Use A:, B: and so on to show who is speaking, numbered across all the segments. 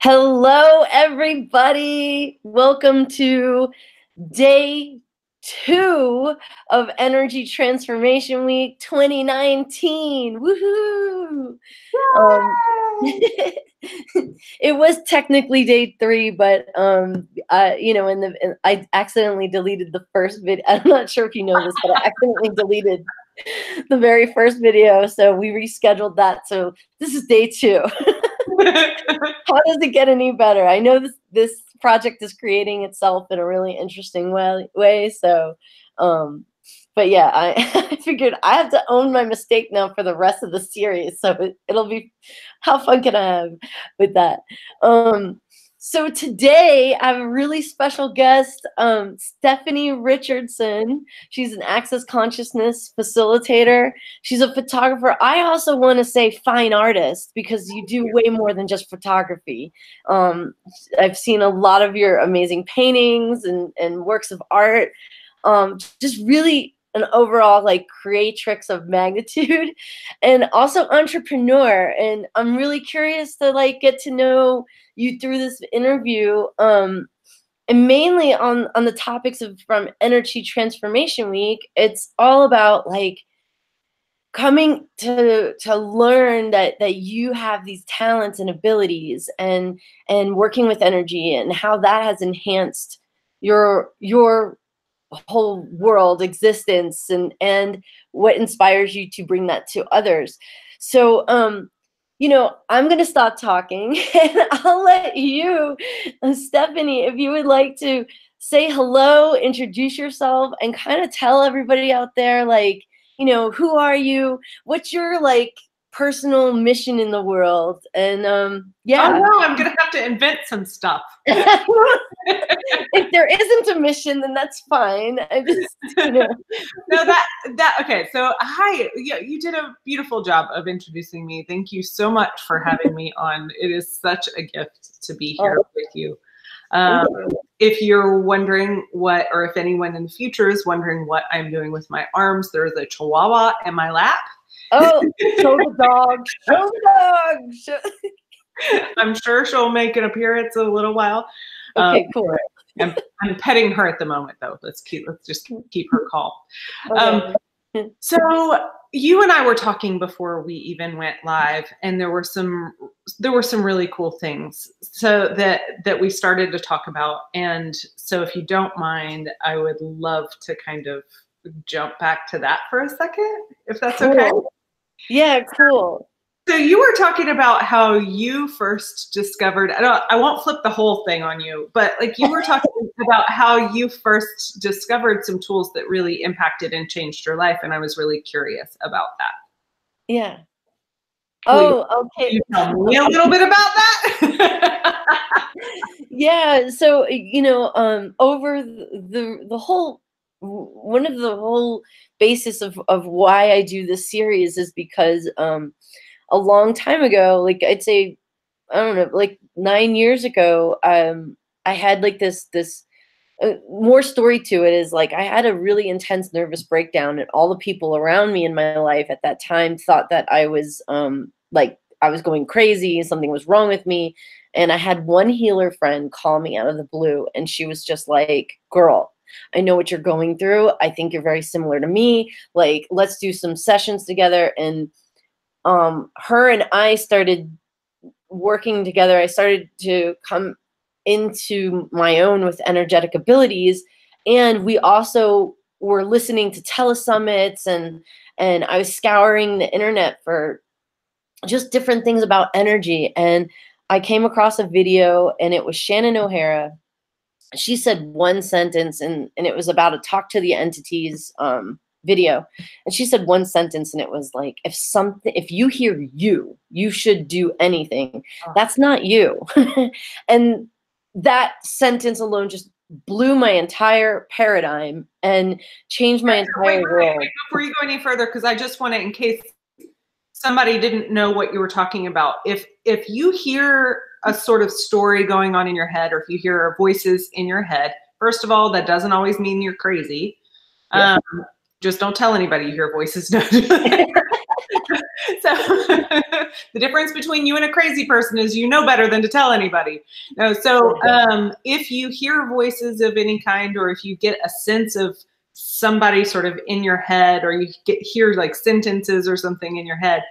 A: Hello, everybody. Welcome to day 2 of Energy Transformation Week 2019. Woohoo! It was technically day 3, but I accidentally deleted the first video. I'm not sure if you know this, but I accidentally deleted the very first video, so we rescheduled that. So this is day 2. How does it get any better? I know this project is creating itself in a really interesting way. So, but yeah, I figured I have to own my mistake now for the rest of the series. So it'll be, how fun can I have with that? So today I have a really special guest, Stephanie Richardson. She's an Access Consciousness facilitator. She's a photographer. I also want to say fine artist, because you do way more than just photography. I've seen a lot of your amazing paintings and works of art. Just really an overall like creatrix of magnitude, and also entrepreneur. And I'm really curious to like get to know you through this interview, and mainly on the topics of from Energy Transformation Week. It's all about like coming to learn that you have these talents and abilities, and working with energy, and how that has enhanced your whole world existence, and what inspires you to bring that to others. So I'm going to stop talking and I'll let you, Stephanie, if you would like to say hello, introduce yourself, and kind of tell everybody out there, like, who are you? What's your like personal mission in the world? And yeah.
B: Oh no, I'm gonna have to invent some stuff.
A: If there isn't a mission, then that's fine. I just,
B: No, okay. So hi, yeah, you did a beautiful job of introducing me. Thank you so much for having me on. It is such a gift to be here with you. If you're wondering what, or if anyone in the future is wondering what I'm doing with my arms, there's a chihuahua in my lap.
A: Oh, show the dog. Show the dog.
B: I'm sure she'll make an appearance in a little while.
A: Okay, cool.
B: I'm petting her at the moment, though. Let's just keep her calm.
A: Okay.
B: So you and I were talking before we even went live, and there were some really cool things so that we started to talk about. And so if you don't mind, I would love to kind of jump back to that for a second, if that's
A: cool.
B: okay.
A: Yeah, cool.
B: So you were talking about how you first discovered, I won't flip the whole thing on you, but like you were talking about how you first discovered some tools that really impacted and changed your life. And I was really curious about that.
A: Yeah.
B: Please,
A: Okay.
B: can you tell me a little bit about that?
A: Yeah. So, over the whole, one of the whole basis of why I do this series is because, a long time ago, like I'd say, I don't know, like 9 years ago, I had like this more story to it is like I had a really intense nervous breakdown, and all the people around me in my life at that time thought that I was like I was going crazy, something was wrong with me. And I had one healer friend call me out of the blue, and she was just like, "Girl, I know what you're going through. I think you're very similar to me. Like, let's do some sessions together." And her and I started working together. I started to come into my own with energetic abilities, and we also were listening to telesummits, and I was scouring the internet for just different things about energy. And I came across a video, and it was Shannon O'Hara. She said one sentence, and it was about a talk to the entities video. And she said one sentence, and it was like, if you hear you should do anything. That's not you. And that sentence alone just blew my entire paradigm and changed my entire world.
B: Wait, before you go any further, because I just want to, in case somebody didn't know what you were talking about, if you hear a sort of story going on in your head, or if you hear voices in your head, first of all, that doesn't always mean you're crazy. Yeah. Just don't tell anybody you hear voices. So the difference between you and a crazy person is you know better than to tell anybody. No, so if you hear voices of any kind, or if you get a sense of somebody sort of in your head, or you hear like sentences or something in your head,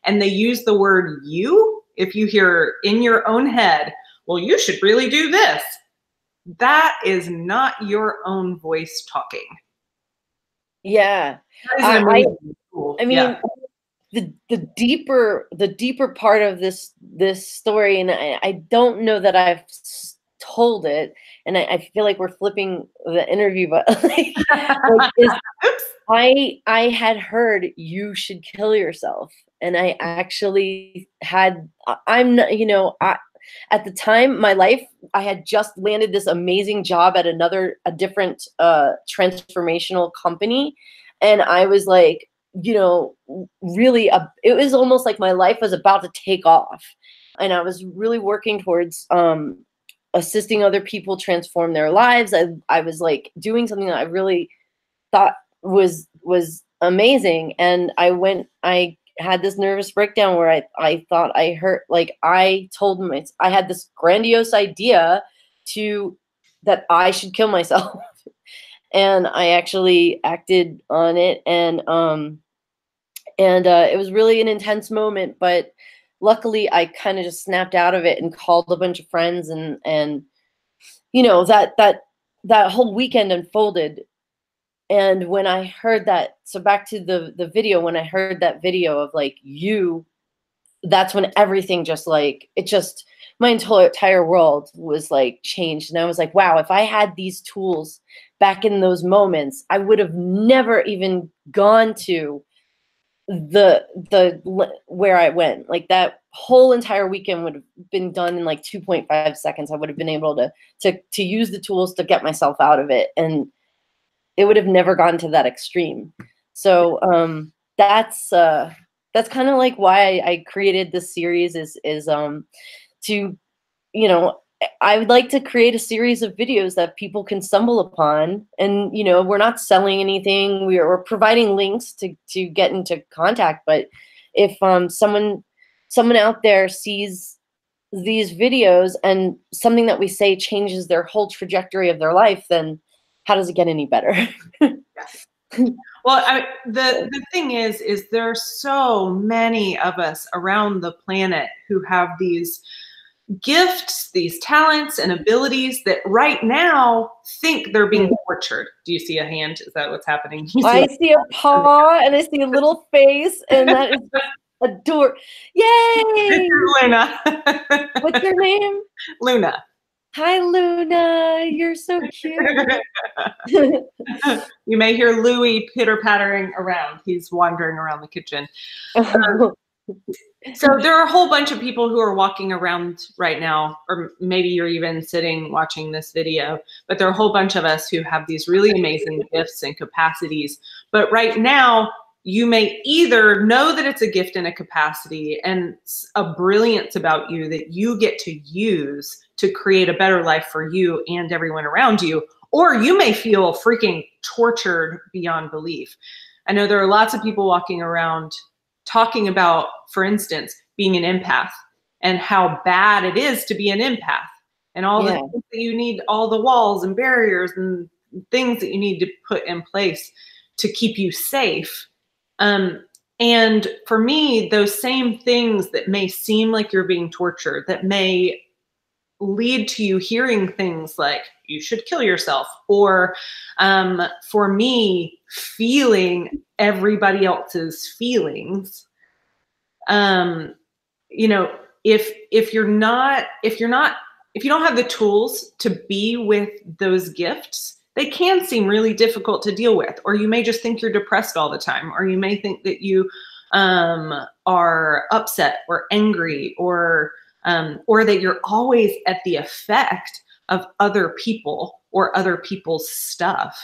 B: and they use the word you, if you hear in your own head, well, you should really do this, that is not your own voice talking.
A: Yeah.
B: That is an amazing tool.
A: I mean, the deeper part of this story, and I don't know that I've told it, and I feel like we're flipping the interview, but I had heard you should kill yourself, and I actually had, I'm not, you know, at the time my life, I had just landed this amazing job at a different transformational company, and I was like, you know, really, it was almost like my life was about to take off, and I was really working towards assisting other people transform their lives. I was like doing something that I really thought was amazing, and I had this nervous breakdown where I thought I hurt, like I had this grandiose idea that I should kill myself. And I actually acted on it, and it was really an intense moment, but luckily I kind of just snapped out of it and called a bunch of friends, and you know, that whole weekend unfolded. And when I heard that, so back to the video, when I heard that video of like you, that's when everything just like, my entire world was like changed. And I was like, wow, if I had these tools back in those moments, I would have never even gone to where I went. Like that whole entire weekend would have been done in like 2.5 seconds. I would have been able to use the tools to get myself out of it, and it would have never gone to that extreme. So that's kind of like why I created this series, is to, you know, I would like to create a series of videos that people can stumble upon, and you know, we're not selling anything. We're providing links to get into contact. But if someone out there sees these videos and something that we say changes their whole trajectory of their life, then how does it get any better?
B: Well, the thing is there are so many of us around the planet who have these gifts, these talents and abilities that right now think they're being tortured. Do you see a hand? Is that what's happening?
A: I see a paw and I see a little face, and that is adorable. Yay!
B: Luna.
A: What's your name?
B: Luna.
A: Hi, Luna. You're so cute.
B: You may hear Louie pitter-pattering around. He's wandering around the kitchen. So there are a whole bunch of people who are walking around right now, or maybe you're even sitting watching this video, but there are a whole bunch of us who have these really amazing gifts and capacities. But right now, you may either know that it's a gift and a capacity and a brilliance about you that you get to use to create a better life for you and everyone around you, or you may feel freaking tortured beyond belief. I know there are lots of people walking around talking about, for instance, being an empath and how bad it is to be an empath, and all the things that you need, all the walls and barriers and things that you need to put in place to keep you safe. And for me, those same things that may seem like you're being tortured, that may lead to you hearing things like you should kill yourself, or for me, feeling everybody else's feelings. You know, if you don't have the tools to be with those gifts, they can seem really difficult to deal with. Or you may just think you're depressed all the time, or you may think that you are upset or angry, or that you're always at the effect of other people or other people's stuff.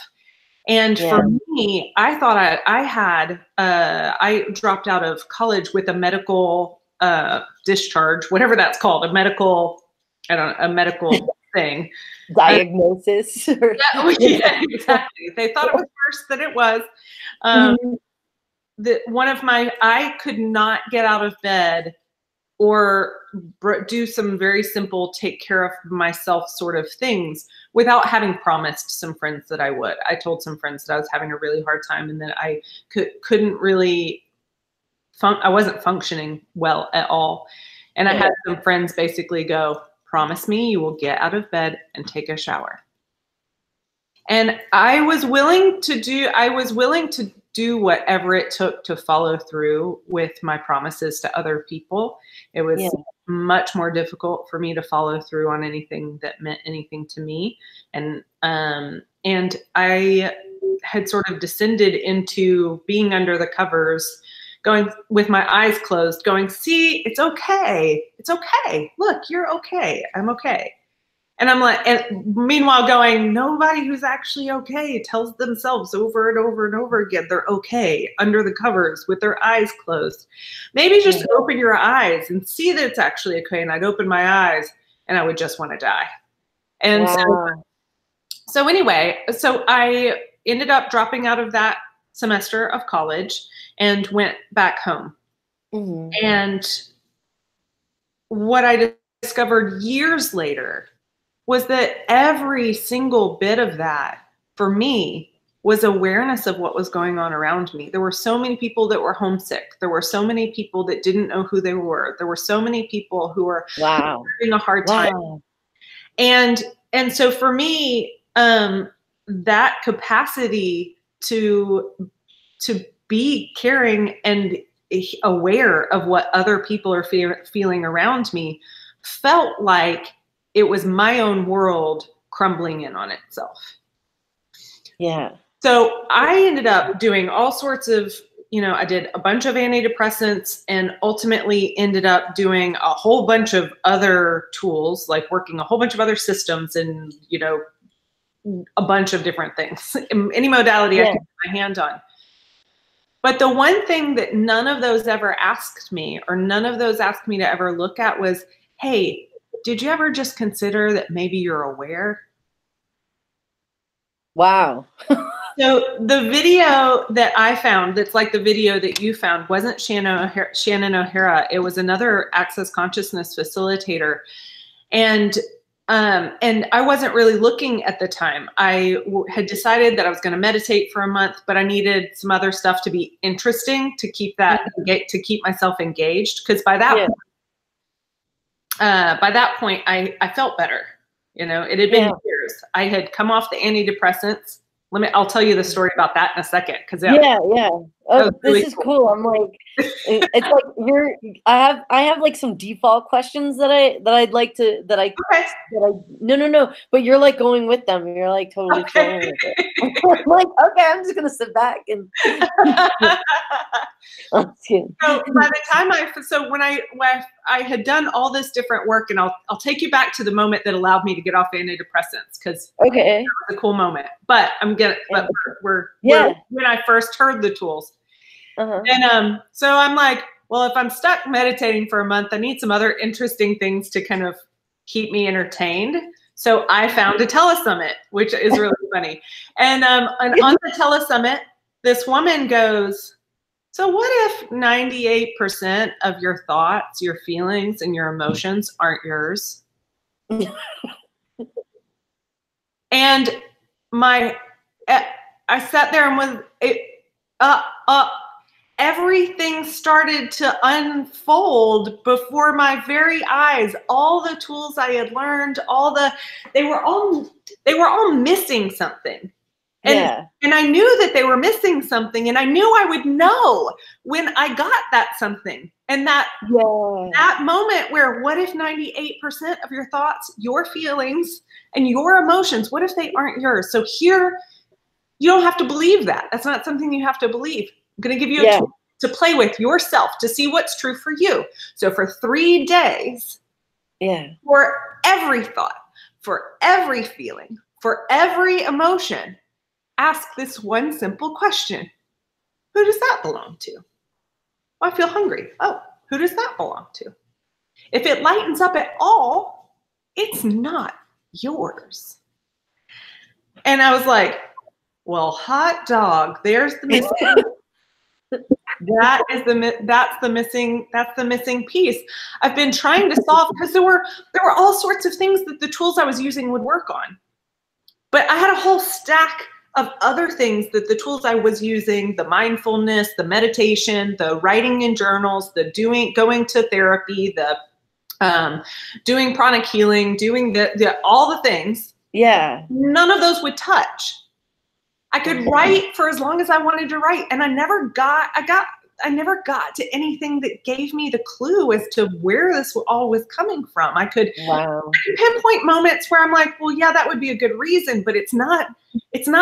B: And for me, I thought I dropped out of college with a medical discharge, whatever that's called, a medical thing.
A: Diagnosis.
B: Yeah, exactly. They thought it was worse than it was. I could not get out of bed or do some very simple take care of myself sort of things without having promised some friends that I would. I told some friends that I was having a really hard time and that I couldn't really, I wasn't functioning well at all. And I had some friends basically go, promise me you will get out of bed and take a shower. And I was willing to do whatever it took to follow through with my promises to other people. It was much more difficult for me to follow through on anything that meant anything to me. And I had sort of descended into being under the covers, going with my eyes closed, going, see, it's okay. It's okay. Look, you're okay. I'm okay. And I'm like, and meanwhile going, nobody who's actually okay tells themselves over and over and over again they're okay under the covers with their eyes closed. Maybe just open your eyes and see that it's actually okay. And I'd open my eyes and I would just want to die. And so anyway, so I ended up dropping out of that semester of college and went back home. And what I discovered years later was that every single bit of that for me was awareness of what was going on around me. There were so many people that were homesick. There were so many people that didn't know who they were. There were so many people who were having a hard time. And so for me, that capacity to be caring and aware of what other people are feeling around me felt like it was my own world crumbling in on itself.
A: Yeah.
B: So I ended up doing all sorts of, I did a bunch of antidepressants and ultimately ended up doing a whole bunch of other tools, like working a whole bunch of other systems and, a bunch of different things, any modality I could put my hand on. But the one thing that none of those ever asked me, or none of those asked me to ever look at was, hey, did you ever just consider that maybe you're aware?
A: Wow.
B: So the video that I found, that's like the video that you found, wasn't Shannon O'Hara. It was another Access Consciousness facilitator. And I wasn't really looking at the time. I had decided that I was going to meditate for a month, but I needed some other stuff to be interesting to keep myself engaged. Because by that point, I felt better. It had been years. I had come off the antidepressants. I'll tell you the story about that in a second.
A: Oh, this is cool. I'm like, it's like I have like some default questions that I'd like to, no, but you're like going with them. You're like totally flowing with it. I'm like, okay, I'm just going to sit back and.
B: So by the time when I had done all this different work, and I'll take you back to the moment that allowed me to get off antidepressants, because that was a cool moment. But when I first heard the tools, and so I'm like, well, if I'm stuck meditating for a month, I need some other interesting things to kind of keep me entertained. So I found a telesummit, which is really funny. And on the telesummit, this woman goes, so what if 98% of your thoughts, your feelings, and your emotions aren't yours? And I sat there and everything started to unfold before my very eyes. All the tools I had learned, they were all missing something. And I knew that they were missing something, and I knew I would know when I got that something. And that moment where, what if 98% of your thoughts, your feelings, and your emotions, what if they aren't yours? So here, you don't have to believe that. That's not something you have to believe. I'm going to give you a tool to play with yourself to see what's true for you. So for 3 days, for every thought, for every feeling, for every emotion, ask this one simple question. Who does that belong to? Oh, I feel hungry. Oh, who does that belong to? If it lightens up at all, it's not yours. And I was like, well, hot dog, there's the mistake. That's the missing piece. I've been trying to solve, because there were all sorts of things that the tools I was using would work on. But I had a whole stack of other things that the tools I was using, the mindfulness, the meditation, the writing in journals, the going to therapy, the doing pranic healing, doing all the things.
A: Yeah.
B: None of those would touch. I could write for as long as I wanted to write, and I never got to anything that gave me the clue as to where this all was coming from. I could pinpoint moments where I'm like, well, yeah, that would be a good reason, but it's not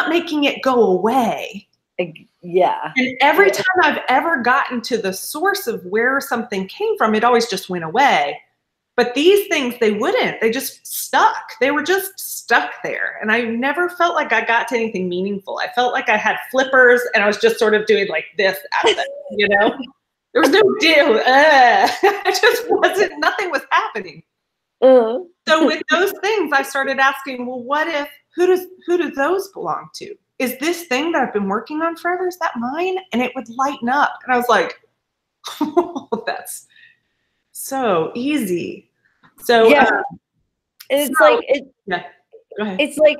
B: making it go away.
A: Yeah.
B: And every time I've ever gotten to the source of where something came from, it always just went away. But these things, they wouldn't. They just stuck. They were just stuck there. And I never felt like I got to anything meaningful. I felt like I had flippers and I was just sort of doing like this out of it, you know? There was no deal. I just wasn't, nothing was happening. So with those things, I started asking, well, what if, who do those belong to? Is this thing that I've been working on forever, is that mine? And it would lighten up. And I was like, oh, that's so easy. So
A: yeah, it's like
B: yeah. Go ahead.
A: It's like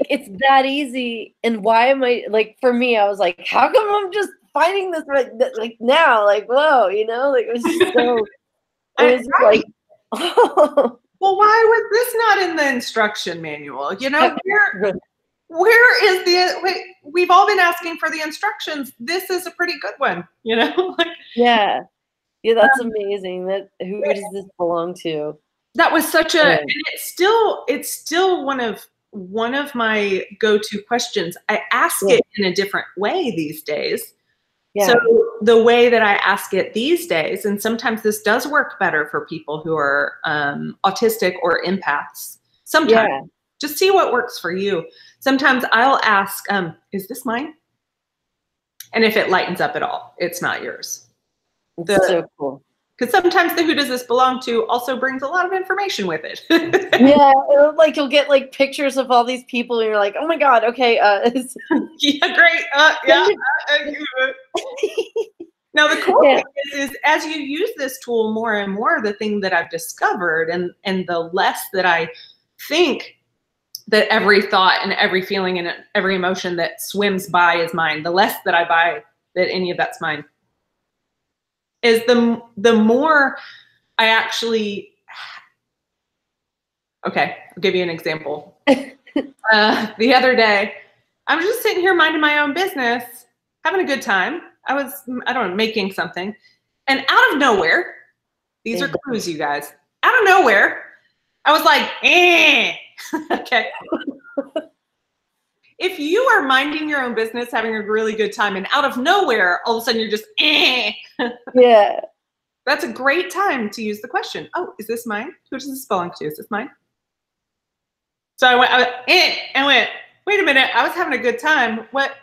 A: it's that easy. And why am I, like, for me, I was like, how come I'm just finding this like now? Like, whoa, you know, like it was so. It was like, oh.
B: Well, why was this not in the instruction manual? You know, where is we've all been asking for the instructions. This is a pretty good one, you know? Like,
A: yeah, that's amazing. That who does this belong to?
B: That was such a, and it's still one of my go-to questions. I ask it in a different way these days. Yeah. So the way that I ask it these days, and sometimes this does work better for people who are autistic or empaths. Sometimes, just see what works for you. Sometimes I'll ask, is this mine? And if it lightens up at all, it's not yours.
A: That's so cool.
B: Because sometimes the who does this belong to also brings a lot of information with it.
A: Yeah, like you'll get like pictures of all these people and you're like, oh my God, okay.
B: Yeah, great. Yeah. Now the cool thing is as you use this tool more and more, the thing that I've discovered and the less that I think that every thought and every feeling and every emotion that swims by is mine, the less that I buy that any of that's mine, is the more I actually, okay, I'll give you an example. The other day, I was just sitting here minding my own business, having a good time. I was, I don't know, making something. And out of nowhere, these are clues, you guys. Out of nowhere, I was like, okay. If you are minding your own business, having a really good time, and out of nowhere, all of a sudden you're just,
A: yeah.
B: That's a great time to use the question. Oh, is this mine? Who does this belong to? Is this mine? So I went, wait a minute, I was having a good time. What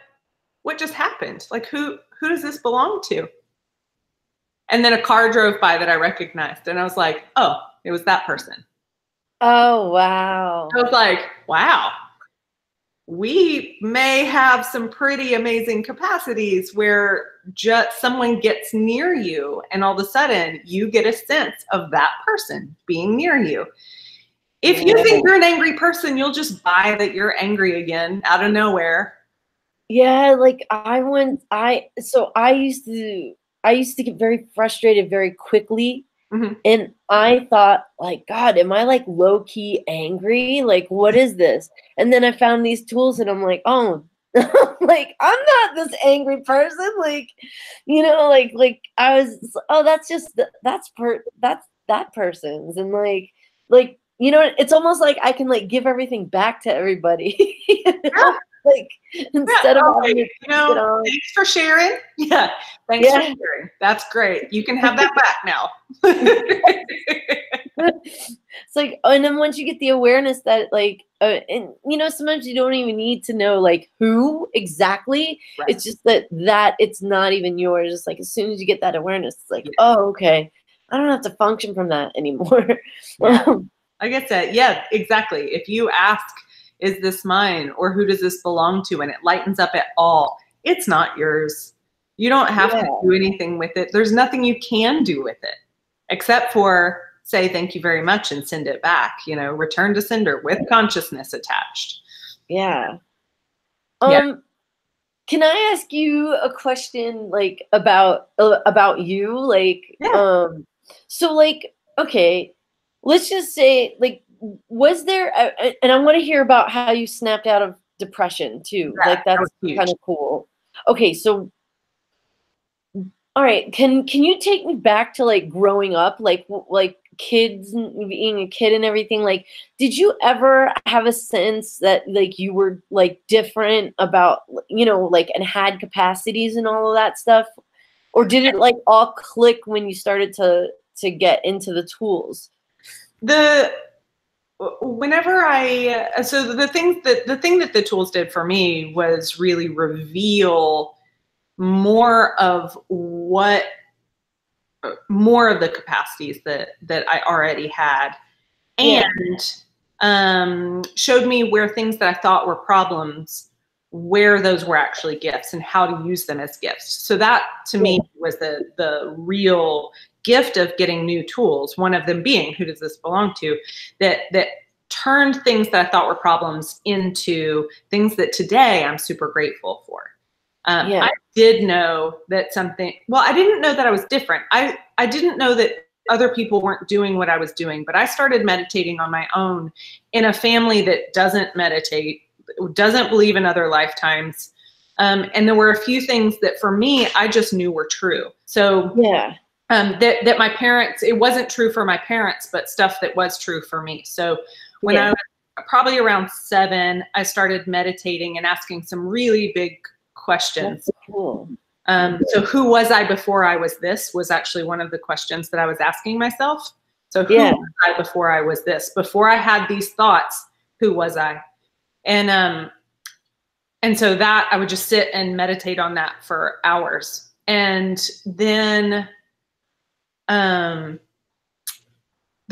B: just happened? Like, who does this belong to? And then a car drove by that I recognized, and I was like, oh, it was that person.
A: Oh, wow.
B: I was like, wow. We may have some pretty amazing capacities where just someone gets near you and all of a sudden you get a sense of that person being near you. If you think you're an angry person, you'll just buy that you're angry again out of nowhere.
A: Yeah, like I used to get very frustrated very quickly. Mm-hmm. And I thought, like, God, am I like low key angry? Like, what is this? And then I found these tools and I'm like, oh, like, I'm not this angry person. Like, you know, like I was, oh, that's just, that's that person's. And like, you know, it's almost like I can like give everything back to everybody. You know? Like instead of
B: you know, thanks for sharing. Yeah, thanks for sharing. That's great. You can have that back now.
A: It's like, and then once you get the awareness that like, and you know, sometimes you don't even need to know like who exactly. Right. It's just that it's not even yours. It's like as soon as you get that awareness, it's like, oh, okay, I don't have to function from that anymore.
B: Yeah. I get that. Yeah, exactly. If you ask, is this mine, or who does this belong to, and it lightens up at all, it's not yours. You don't have to do anything with it. There's nothing you can do with it except for say thank you very much and send it back, you know, return to sender with consciousness attached.
A: Yeah. Can I ask you a question like about you? Like so like okay, let's just say like was there and I want to hear about how you snapped out of depression too. Like that's kind of cool. Okay, so all right, can you take me back to like growing up, like kids, being a kid and everything? Like, did you ever have a sense that like you were like different about, you know, like and had capacities and all of that stuff, or did it like all click when you started to get into the tools?
B: Whenever so the thing that the tools did for me was really reveal more of the capacities that I already had, and showed me where things that I thought were problems, where those were actually gifts and how to use them as gifts. So that to me was the real gift of getting new tools. One of them being, who does this belong to? That turned things that I thought were problems into things that today I'm super grateful for. I did know that I didn't know that I was different. I didn't know that other people weren't doing what I was doing, but I started meditating on my own in a family that doesn't meditate, doesn't believe in other lifetimes. And there were a few things that for me, I just knew were true. So that my parents, it wasn't true for my parents, but stuff that was true for me. So when I was probably around 7, I started meditating and asking some really big questions.
A: That's cool.
B: So who was I before I was this was actually one of the questions that I was asking myself. So who was I before I was this? Before I had these thoughts, who was I? And so that I would just sit and meditate on that for hours. And then there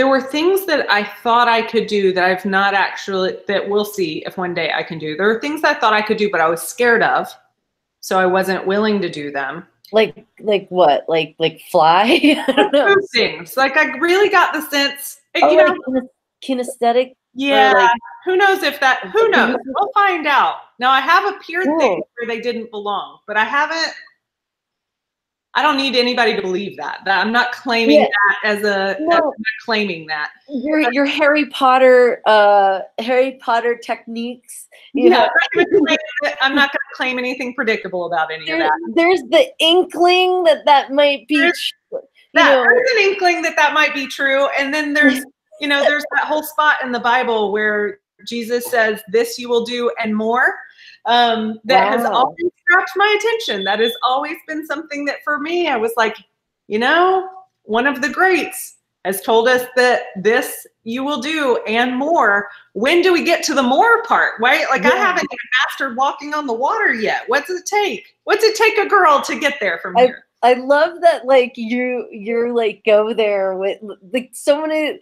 B: were things that I thought I could do that I've not actually, that we'll see if one day I can do. There were things I thought I could do, but I was scared of. So I wasn't willing to do them.
A: Like what? Like fly? I don't know.
B: Things. Like I really got the sense,
A: kinesthetic.
B: Yeah. Like, who knows if that, who knows? We'll find out. Now I have appeared things where they didn't belong, but I don't need anybody to believe that. I'm not claiming that as I'm not claiming that.
A: Your Harry Potter techniques.
B: I'm not going to claim anything predictable about any of that.
A: There's the inkling that might be true.
B: There's an inkling that might be true. And then there's, there's that whole spot in the Bible where Jesus says, "This you will do and more." That has always grabbed my attention. That has always been something that for me, I was like, one of the greats has told us that this you will do and more. When do we get to the more part, right? Like I haven't even mastered walking on the water yet. What's it take? What's it take a girl to get there from here?
A: I love that, like you're like go there with like so many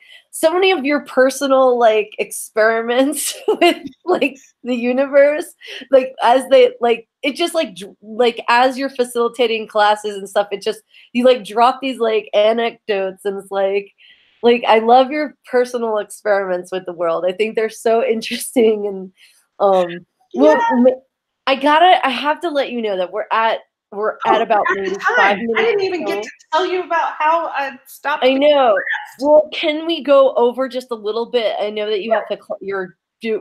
A: of your personal like experiments with like the universe, like as they like it just like as you're facilitating classes and stuff, it just you like drop these like anecdotes and it's like I love your personal experiments with the world. I think they're so interesting and I have to let you know that we're at about maybe 5 minutes.
B: I didn't even get to tell you about how I stopped.
A: I know. Well, can we go over just a little bit? I know that you have to. You're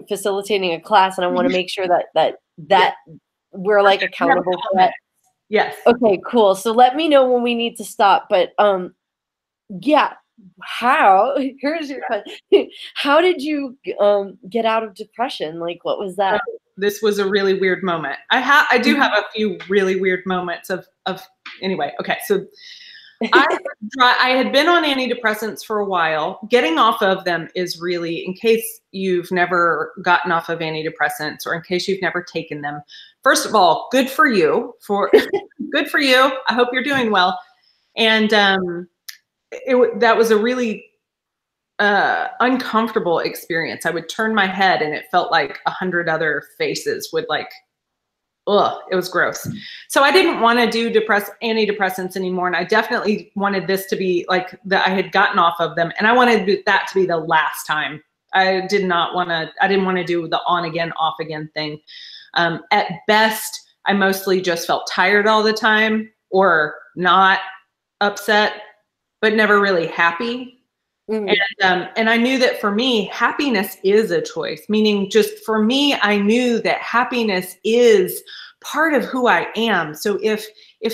A: facilitating a class, and I want to make sure that we're like accountable for that.
B: Yes.
A: Okay. Cool. So let me know when we need to stop. But yeah. How? Here's your question. How did you get out of depression? Like, what was that?
B: This was a really weird moment. I do have a few really weird moments of anyway. Okay. So I had been on antidepressants for a while. Getting off of them is really, in case you've never gotten off of antidepressants or in case you've never taken them, first of all, good for you good for you. I hope you're doing well. And that was a really uncomfortable experience. I would turn my head and it felt like 100 other faces would like ugh, it was gross. So I didn't want to do antidepressants anymore. And I definitely wanted this to be like that I had gotten off of them. And I wanted that to be the last time. I didn't want to do the on again, off again thing. At best, I mostly just felt tired all the time or not upset, but never really happy. And I knew that for me, happiness is a choice, meaning just for me, I knew that happiness is part of who I am. So if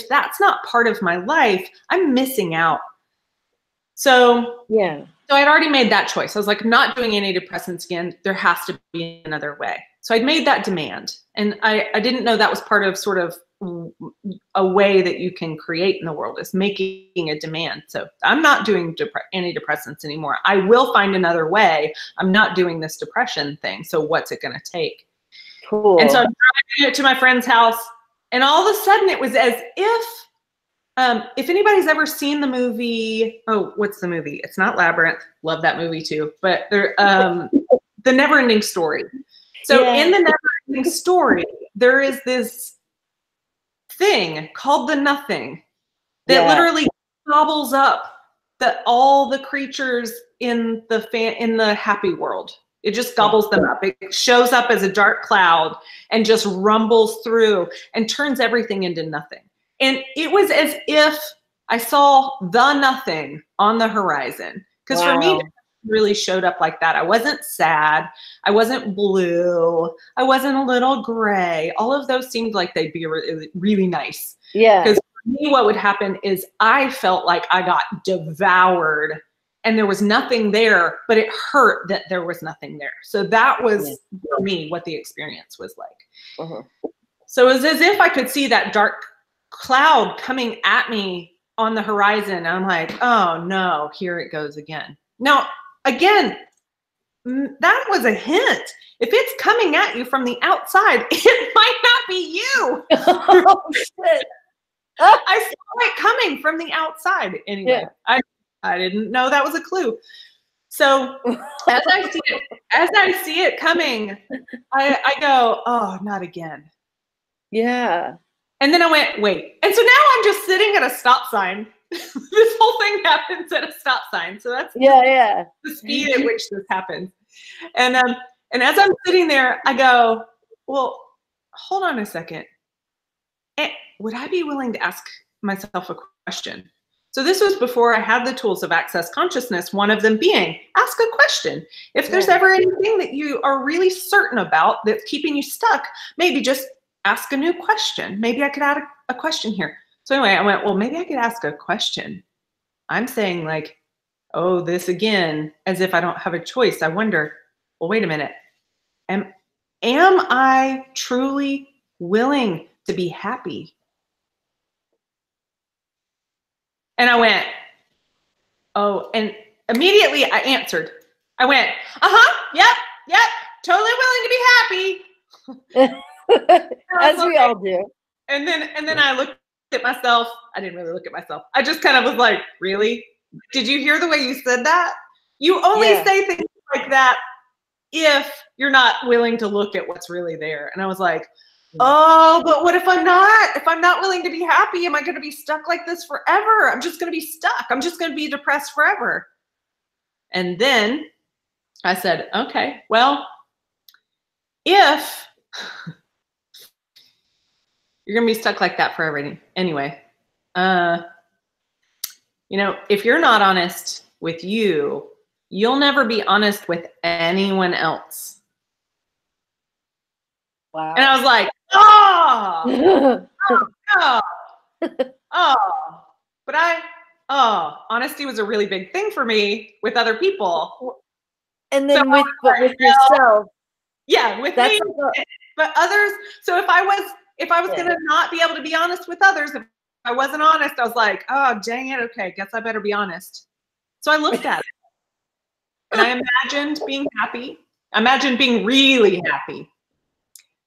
B: that's not part of my life, I'm missing out. So yeah. So I'd already made that choice. I was like, I'm not doing antidepressants again. There has to be another way. So I'd made that demand. And I didn't know that was part of sort of a way that you can create in the world, is making a demand. So I'm not doing antidepressants anymore. I will find another way. I'm not doing this depression thing. So what's it going to take? Cool. And so I'm driving it to my friend's house. And all of a sudden it was as if anybody's ever seen the movie, oh, what's the movie? It's not Labyrinth. Love that movie too. But there, The Never-Ending Story. So in The Never-Ending Story, there is this thing called the nothing that literally gobbles up all the creatures in the happy world. It just gobbles them up. It shows up as a dark cloud and just rumbles through and turns everything into nothing. And it was as if I saw the nothing on the horizon. Because for me, it really showed up like that. I wasn't sad. I wasn't blue. I wasn't a little gray. All of those seemed like they'd be really, really nice. Yeah. Because for me, what would happen is I felt like I got devoured and there was nothing there, but it hurt that there was nothing there. So that was for me what the experience was like. So it was as if I could see that dark cloud coming at me on the horizon. And I'm like, oh no, here it goes again. Now, again, that was a hint. If it's coming at you from the outside, it might not be you. Oh, shit. I saw it coming from the outside. Anyway, I didn't know that was a clue. So as I see it coming, I go, oh, not again. Yeah. And then I went, wait. And so now I'm just sitting at a stop sign. This whole thing happens at a stop sign. So that's the speed at which this happens. And as I'm sitting there, I go, well, hold on a second. Would I be willing to ask myself a question? So this was before I had the tools of access consciousness, one of them being ask a question. If there's ever anything that you are really certain about that's keeping you stuck, maybe just ask a new question. Maybe I could add a question here. So anyway, I went, well, maybe I could ask a question. I'm saying like, oh, this again, as if I don't have a choice. I wonder, well, wait a minute. Am I truly willing to be happy? And I went, oh, and immediately I answered. I went, yep, totally willing to be happy.
A: As we all do.
B: And then I looked at myself. I didn't really look at myself. I just kind of was like, really? Did you hear the way you said that? You only say things like that if you're not willing to look at what's really there. And I was like, oh, but what if I'm not willing to be happy? Am I going to be stuck like this forever? I'm just going to be stuck. I'm just going to be depressed forever. And then I said, okay, well, if you're going to be stuck like that forever anyway, if you're not honest with you, you'll never be honest with anyone else. Wow. And I was like, honesty was a really big thing for me with other people.
A: And then with yourself.
B: Yeah, with me, but others. So if I was going to not be able to be honest with others, if I wasn't honest, I was like, oh, dang it. Okay, guess I better be honest. So I looked at it and I imagined being happy. I imagined being really happy.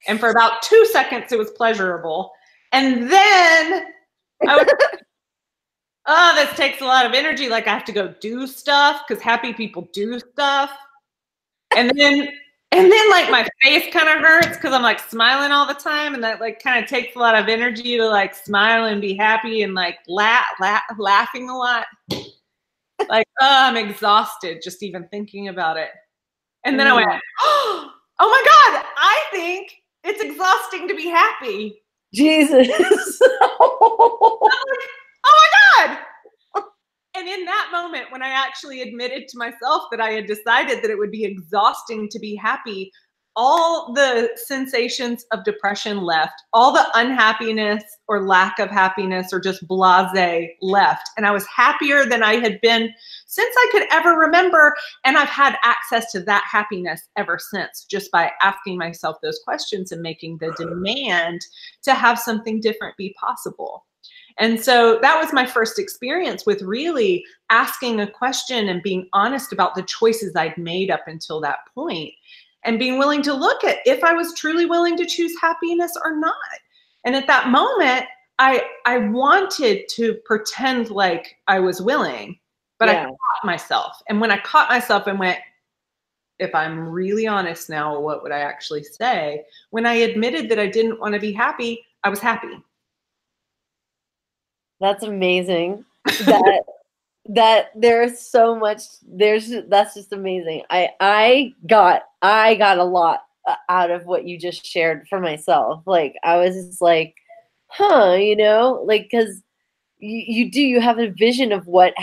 B: And for about 2 seconds, it was pleasurable. And then I was like, oh, this takes a lot of energy. Like I have to go do stuff because happy people do stuff. And then And then like my face kind of hurts because I'm like smiling all the time, and that like kind of takes a lot of energy to like smile and be happy and like laughing a lot. Like, I'm exhausted just even thinking about it. And then I went, oh my God, I think it's exhausting to be happy.
A: Jesus.
B: Oh my God. And in that moment, when I actually admitted to myself that I had decided that it would be exhausting to be happy, all the sensations of depression left, all the unhappiness or lack of happiness or just blasé left. And I was happier than I had been since I could ever remember. And I've had access to that happiness ever since, just by asking myself those questions and making the demand to have something different be possible. And so that was my first experience with really asking a question and being honest about the choices I'd made up until that point, and being willing to look at if I was truly willing to choose happiness or not. And at that moment, I wanted to pretend like I was willing, but I caught myself. And when I caught myself and went, if I'm really honest now, what would I actually say? When I admitted that I didn't want to be happy, I was happy.
A: That's amazing. That there's so much, that's just amazing. I got a lot out of what you just shared for myself. Like, I was just like, you know, like, because you have a vision of what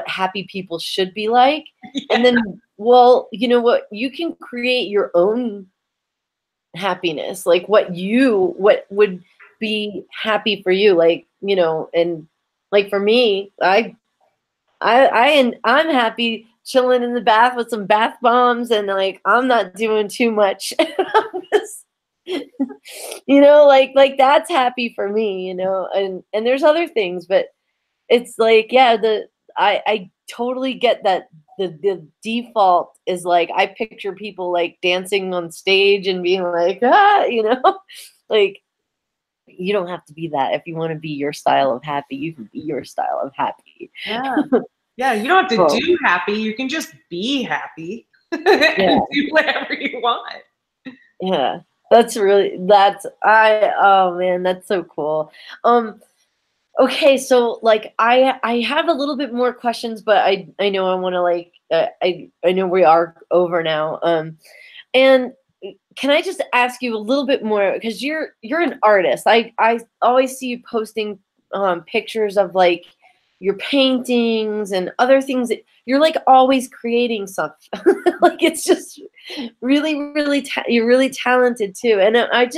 A: happy people should be like. Yeah. And then, well, you know what, you can create your own happiness, like what would be happy for you, like, you know. And like for me, I'm happy chilling in the bath with some bath bombs, and like I'm not doing too much. You know, like that's happy for me, you know. And there's other things, but it's like, yeah, I totally get that the default is like, I picture people like dancing on stage and being like, you know, like, you don't have to be that. If you want to be your style of happy, you can be your style of happy.
B: Yeah. Yeah. You don't have to do happy. You can just be happy and do whatever you want.
A: Yeah. Oh man, that's so cool. Okay. So like, I have a little bit more questions, but I know I want to like, I know we are over now. And can I just ask you a little bit more, because you're an artist. I always see you posting pictures of like your paintings and other things that you're like always creating stuff. Like, it's just really, really, you're really talented too. And I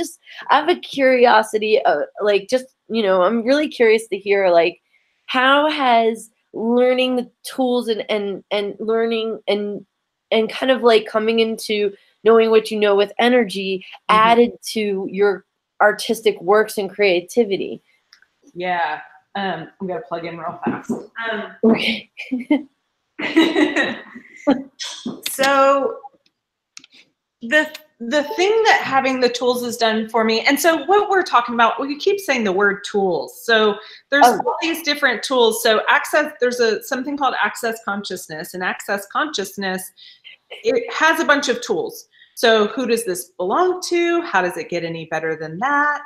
A: have a curiosity, like, just, you know, I'm really curious to hear, like, how has learning the tools and learning and kind of like coming into knowing what you know with energy added to your artistic works and creativity?
B: Yeah. I'm going to plug in real fast.
A: Okay.
B: So the thing that having the tools has done for me, and so what we're talking about, we keep saying the word tools. So there's all these different tools. So there's something called access consciousness, and access consciousness, it has a bunch of tools. So who does this belong to? How does it get any better than that?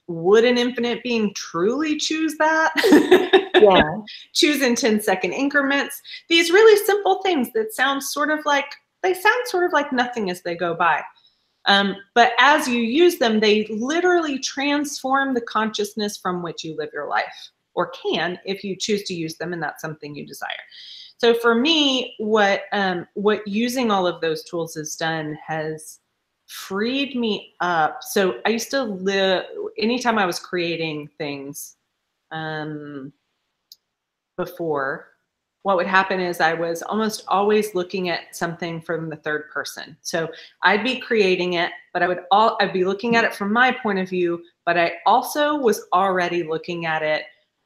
B: Would an infinite being truly choose that? Yeah. Choose in 10-second increments. These really simple things that sound sort of like nothing as they go by. But as you use them, they literally transform the consciousness from which you live your life, or can, if you choose to use them and that's something you desire. So for me, what using all of those tools has done has freed me up. So I used to live, anytime I was creating things before, what would happen is I was almost always looking at something from the third person. So I'd be creating it, but I'd be looking at it from my point of view, but I also was already looking at it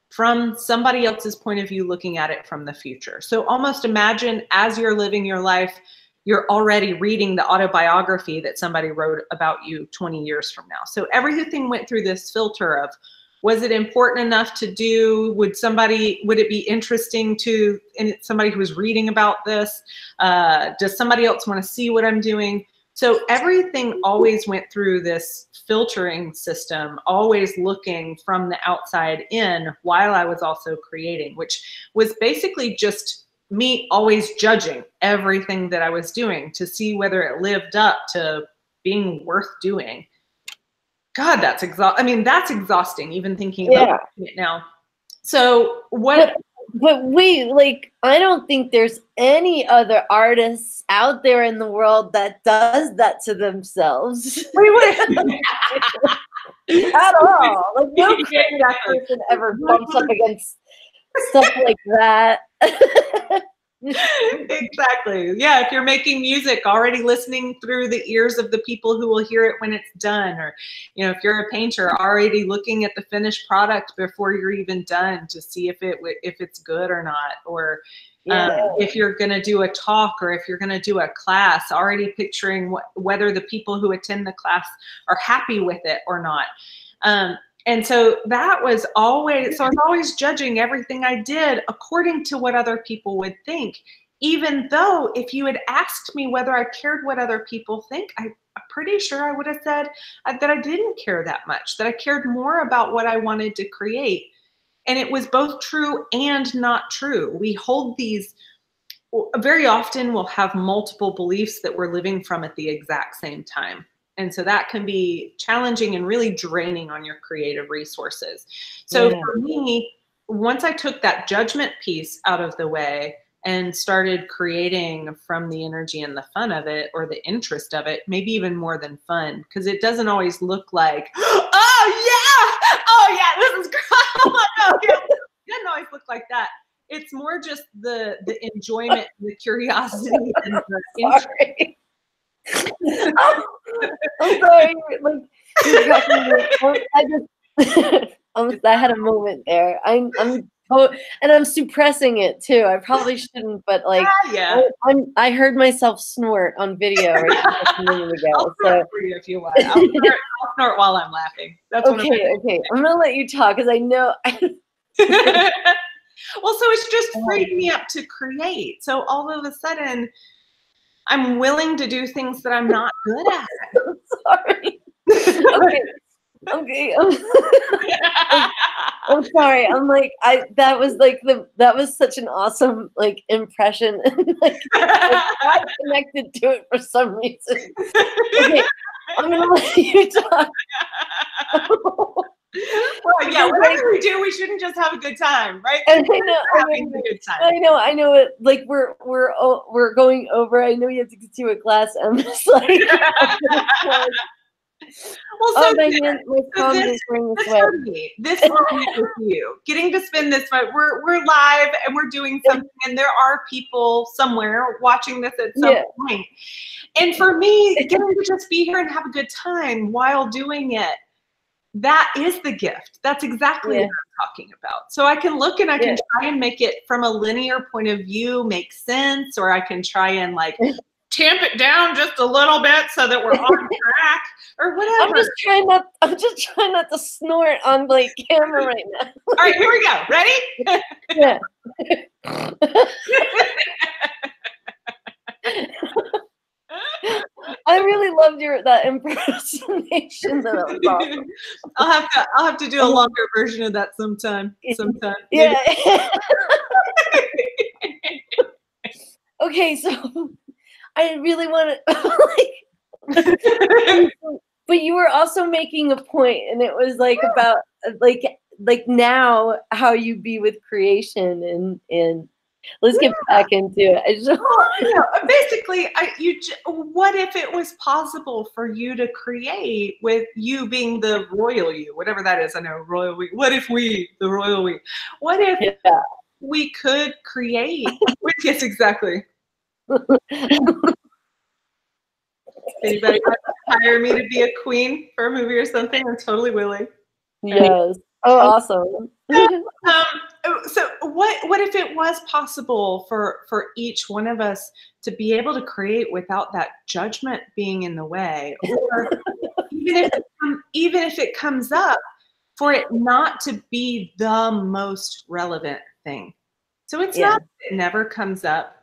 B: from somebody else's point of view, looking at it from the future. So almost imagine as you're living your life, you're already reading the autobiography that somebody wrote about you 20 years from now. So everything went through this filter of, Was it important enough to do? Would it be interesting to somebody who was reading about this? Does somebody else want to see what I'm doing? So everything always went through this filtering system, always looking from the outside in while I was also creating, which was basically just me always judging everything that I was doing to see whether it lived up to being worth doing. God, that's exhausting. I mean, that's exhausting, even thinking about it now. So what?
A: But wait, like, I don't think there's any other artists out there in the world that does that to themselves. At all. Like, no creative person ever bumps up against stuff like that.
B: Exactly. Yeah, if you're making music, already listening through the ears of the people who will hear it when it's done, or if you're a painter, already looking at the finished product before you're even done to see if it's good or not, or if you're going to do a talk, or if you're going to do a class, already picturing whether the people who attend the class are happy with it or not. And so that was always, so I was always judging everything I did according to what other people would think, even though if you had asked me whether I cared what other people think, I'm pretty sure I would have said that I didn't care that much, that I cared more about what I wanted to create. And it was both true and not true. We hold these, very often we'll have multiple beliefs that we're living from at the exact same time. And so that can be challenging and really draining on your creative resources. So for me, once I took that judgment piece out of the way and started creating from the energy and the fun of it, or the interest of it, maybe even more than fun, because it doesn't always look like, oh yeah, this is great. Oh my God. It doesn't always look like that. It's more just the enjoyment, the curiosity, and the interest.
A: I'm sorry. Like, I had a moment there. I'm suppressing it too. I probably shouldn't, but like, I heard myself snort on video right just a minute ago.
B: I'll snort for you if you want. I'll snort while I'm laughing. That's
A: okay. I'm gonna let you talk because I know.
B: Well, so it's just freed me up to create. So all of a sudden, I'm willing to do things that I'm not good at.
A: I'm sorry. Okay. I'm sorry. I'm like, that was such an awesome like impression. Like, I connected to it for some reason. Okay, I'm gonna let you talk.
B: Well, yeah, whatever we do, we shouldn't just have a good time, right?
A: I know it. Like we're going over. I know you have to get to a class. I'm just like,
B: well, so
A: my palm is going this way.
B: This moment with you, getting to spend this moment. We're live and we're doing something, and there are people somewhere watching this at some point. And for me, getting to just be here and have a good time while doing it, that is the gift. That's exactly what I'm talking about. So I can look and I can try and make it from a linear point of view make sense, or I can try and like tamp it down just a little bit so that we're on track, or whatever.
A: I'm just trying not to snort on like camera right now.
B: All right, here we go. Ready?
A: Yeah. I really loved that impersonation. That was awesome.
B: I'll have to do a longer version of that sometime.
A: Yeah. Okay, so I really want to but you were also making a point, and it was like about like now how you be with creation, and let's get back into it.
B: Basically, what if it was possible for you to create with you being the royal you, whatever that is? I know, royal we. What if the royal we? What if we could create? Yes, exactly. Anybody want to hire me to be a queen for a movie or something? I'm totally willing.
A: Yes. Oh, awesome.
B: So what if it was possible for each one of us to be able to create without that judgment being in the way, or even if it comes up, for it not to be the most relevant thing. So it's not that it never comes up.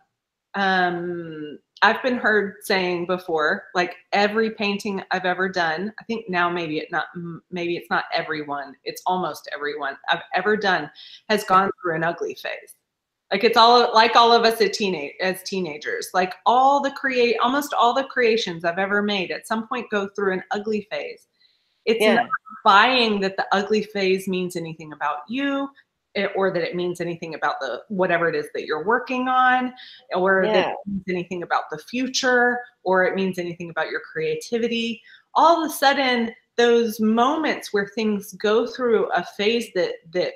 B: I've been heard saying before, like every painting I've ever done, I think now maybe it's not everyone, it's almost everyone I've ever done has gone through an ugly phase. Like it's all like all of us as teenagers, like almost all the creations I've ever made at some point go through an ugly phase. It's not buying that the ugly phase means anything about you, or that it means anything about whatever it is that you're working on, or that it means anything about the future, or it means anything about your creativity. All of a sudden, those moments where things go through a phase that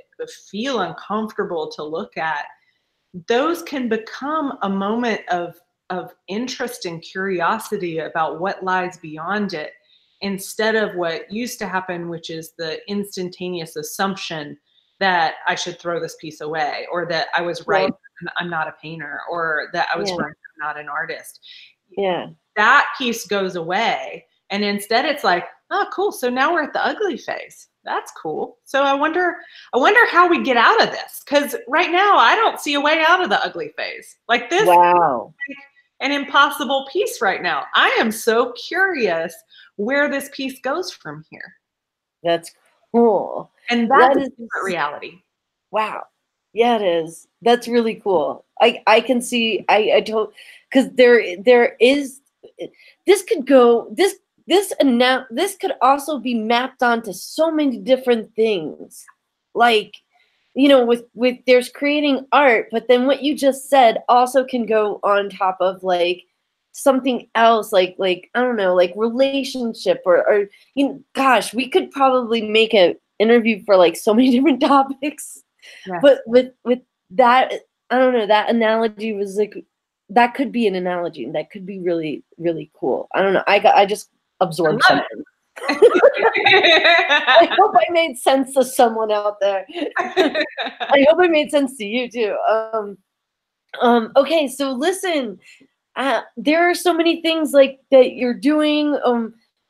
B: feel uncomfortable to look at, those can become a moment of interest and curiosity about what lies beyond it, instead of what used to happen, which is the instantaneous assumption that I should throw this piece away, or that I was right, I'm not a painter, or that I was right, I'm not an artist. That piece goes away, and instead it's like, oh, cool. So now we're at the ugly phase. That's cool. So I wonder how we get out of this, because right now I don't see a way out of the ugly phase. Like this, like an impossible piece right now. I am so curious where this piece goes from here.
A: That's cool.
B: And that is a different reality.
A: Wow. Yeah, it is. That's really cool. I can see. I don't, because there is. This could go. This could also be mapped onto so many different things, like, you know, with there's creating art, but then what you just said also can go on top of like something else, like I don't know, like relationship, or you know, gosh, we could probably make an interview for like so many different topics. But with that, I don't know, that analogy was like, that could be an analogy, and that could be really, really cool. I don't know. I just absorbed something. I hope I made sense to someone out there. I hope I made sense to you too. Okay, so listen, there are so many things like that you're doing.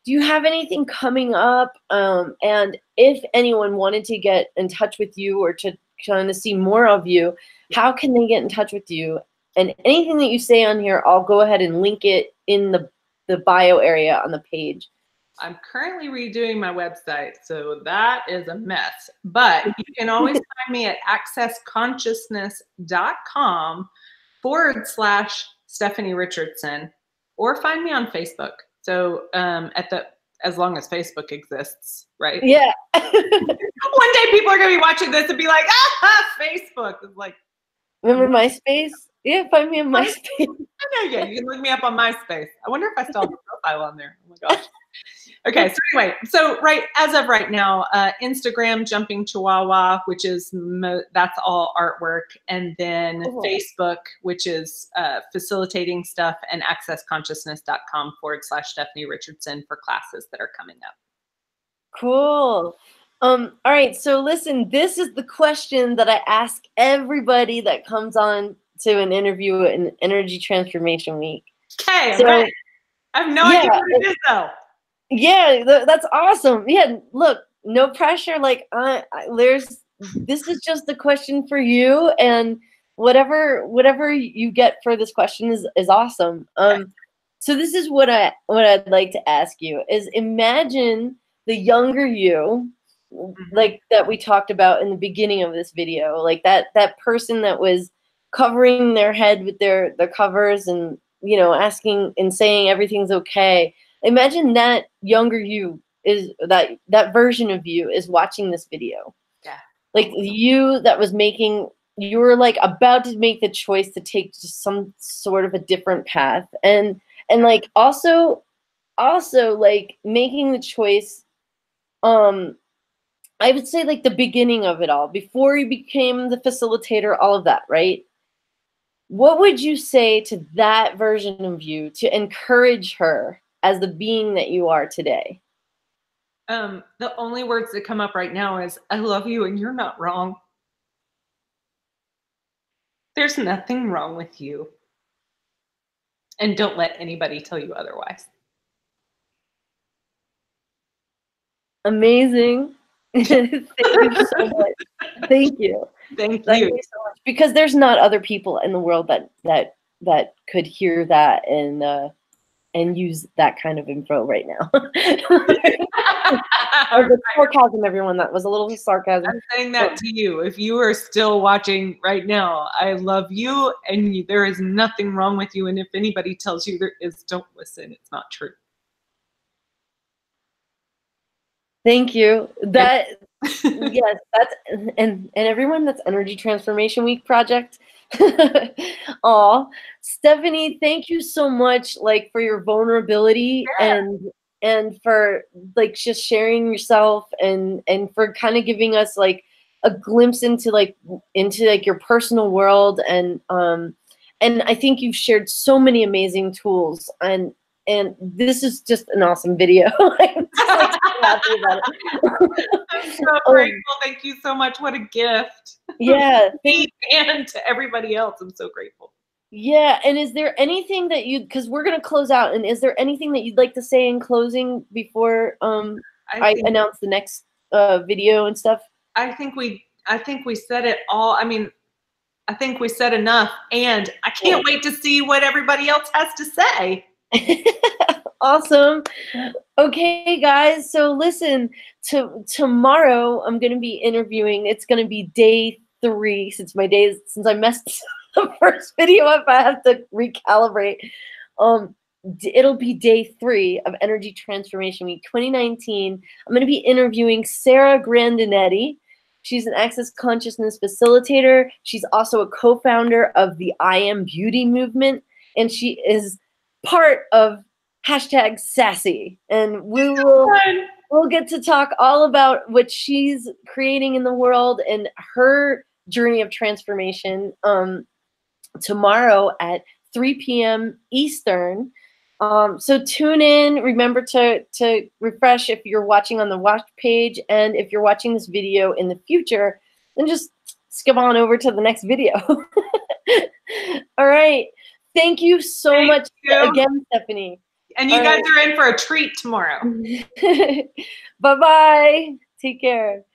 A: Do you have anything coming up? And if anyone wanted to get in touch with you or to kind of see more of you, how can they get in touch with you? And anything that you say on here, I'll go ahead and link it in the bio area on the page.
B: I'm currently redoing my website, so that is a mess. But you can always find me at accessconsciousness.com/Stephanie Richardson, or find me on Facebook. So as long as Facebook exists, right?
A: Yeah.
B: One day people are gonna be watching this and be like, Facebook. It's like,
A: remember MySpace? Yeah, find me on MySpace.
B: I know, yeah, you can look me up on MySpace. I wonder if I still have a profile on there. Oh my gosh. Okay, so anyway, as of right now, Instagram, Jumping Chihuahua, which is that's all artwork, and then Facebook, which is facilitating stuff, and accessconsciousness.com/Stephanie Richardson for classes that are coming up.
A: Cool. All right, so listen, this is the question that I ask everybody that comes on to an interview in Energy Transformation Week.
B: Okay, so, right. I have no idea what it is though.
A: Yeah, that's awesome. Yeah, look, no pressure. Like, this is just the question for you, and whatever you get for this question is awesome. So this is what I'd like to ask you is, imagine the younger you, like that we talked about in the beginning of this video, like that person that was covering their head with their covers, and you know, asking and saying everything's okay. Imagine that younger you is that version of you is watching this video.
B: Yeah.
A: Like you that was you were like about to make the choice to take just some sort of a different path, and like also like making the choice, I would say like the beginning of it all, before you became the facilitator, all of that, right? What would you say to that version of you to encourage her as the being that you are today?
B: The only words that come up right now is, I love you and you're not wrong. There's nothing wrong with you. And don't let anybody tell you otherwise.
A: Amazing. Thank you so much. Thank you.
B: Thank
A: Thank
B: you.
A: you so much. Because there's not other people in the world that could hear that and use that kind of info right now. Oh, the sarcasm, everyone. That was a little sarcasm.
B: I'm saying that to you. If you are still watching right now, I love you, and there is nothing wrong with you. And if anybody tells you there is, don't listen. It's not true.
A: Thank you. That yes, that's and everyone, that's Energy Transformation Week project. Aw, Stephanie, thank you so much, like, for your vulnerability and for like just sharing yourself and for kind of giving us like a glimpse into your personal world and I think you've shared so many amazing tools and this is just an awesome video. I'm just like so happy about it.
B: I'm so grateful. Thank you so much. What a gift.
A: Yeah.
B: Me and to everybody else. I'm so grateful.
A: Yeah. And is there anything that because we're going to close out, and is there anything that you'd like to say in closing before I announce the next video and stuff?
B: I think we said it all. I mean, I think we said enough, and I can't wait to see what everybody else has to say.
A: Awesome. Okay, guys. So listen, tomorrow I'm going to be interviewing. It's going to be day 3 since I messed the first video up. I have to recalibrate. It'll be day 3 of Energy Transformation Week 2019. I'm going to be interviewing Sarah Grandinetti. She's an Access Consciousness facilitator. She's also a co-founder of the I Am Beauty movement, and she is part of #Sassy, and we'll get to talk all about what she's creating in the world and her journey of transformation tomorrow at 3 p.m. Eastern. So tune in. Remember to refresh if you're watching on the watch page, and if you're watching this video in the future, then just skip on over to the next video. All right. Thank you so much again, Stephanie.
B: And you guys are in for a treat tomorrow.
A: Bye-bye. Take care.